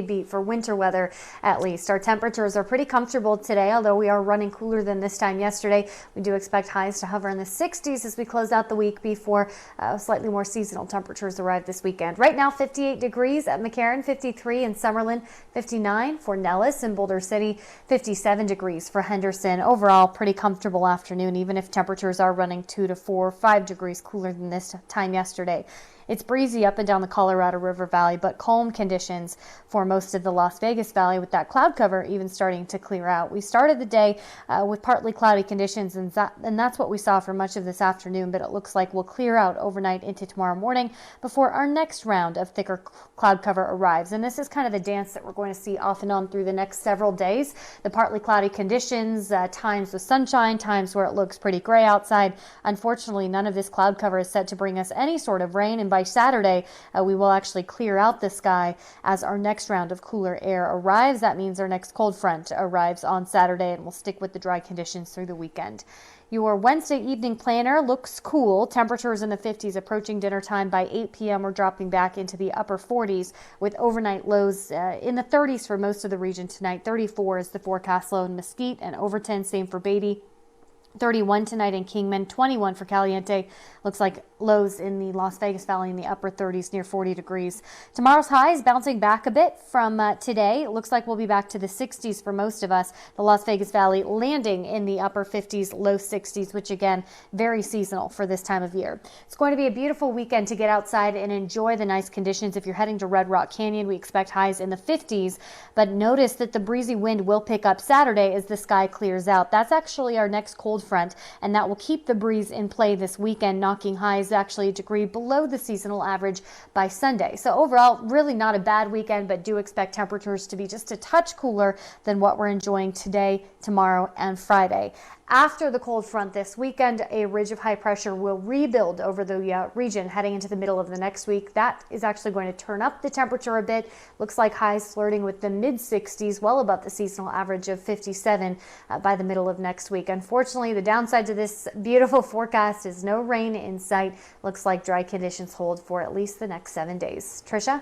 beat for winter weather. At least our temperatures are pretty comfortable today, although we are running cooler than this time yesterday. We do expect highs to hover in the 60s as we close out the week before slightly more seasonal temperatures arrive this weekend. Right now 58 degrees at McCarran, 53 in Summerlin, 59 for Nellis and Boulder City, 57 degrees for Henderson. Overall pretty comfortable afternoon, even if temperatures are running 2 to 4 or 5 degrees cooler than this time yesterday. It's breezy up and down the Colorado River Valley, but calm conditions for most of the Las Vegas Valley, with that cloud cover even starting to clear out. We started the day with partly cloudy conditions, and that's what we saw for much of this afternoon, but it looks like we'll clear out overnight into tomorrow morning before our next round of thicker cloud cover arrives. And this is kind of the dance that we're going to see off and on through the next several days. The partly cloudy conditions, times with sunshine, times where it looks pretty gray outside. Unfortunately, none of this cloud cover is set to bring us any sort of rain, and by Saturday, we will actually clear out the sky as our next round of cooler air arrives. That means our next cold front arrives on Saturday, and we'll stick with the dry conditions through the weekend. Your Wednesday evening planner looks cool. Temperatures in the 50s approaching dinner time. By 8 p.m. we're dropping back into the upper 40s with overnight lows in the 30s for most of the region tonight. 34 is the forecast low in Mesquite and Overton, same for Beatty. 31 tonight in Kingman, 21 for Caliente. Looks like lows in the Las Vegas Valley in the upper 30s near 40 degrees. Tomorrow's highs bouncing back a bit from today. It looks like we'll be back to the 60s for most of us. The Las Vegas Valley landing in the upper 50s, low 60s, which again, very seasonal for this time of year. It's going to be a beautiful weekend to get outside and enjoy the nice conditions. If you're heading to Red Rock Canyon, we expect highs in the 50s, but notice that the breezy wind will pick up Saturday as the sky clears out. That's actually our next cold front, and that will keep the breeze in play this weekend, knocking highs actually a degree below the seasonal average by Sunday. So overall, really not a bad weekend, but do expect temperatures to be just a touch cooler than what we're enjoying today, tomorrow, and Friday. After the cold front this weekend, a ridge of high pressure will rebuild over the region heading into the middle of the next week. That is actually going to turn up the temperature a bit. Looks like highs flirting with the mid-60s, well above the seasonal average of 57 by the middle of next week. Unfortunately, the downside to this beautiful forecast is no rain in sight. Looks like dry conditions hold for at least the next 7 days. Trisha?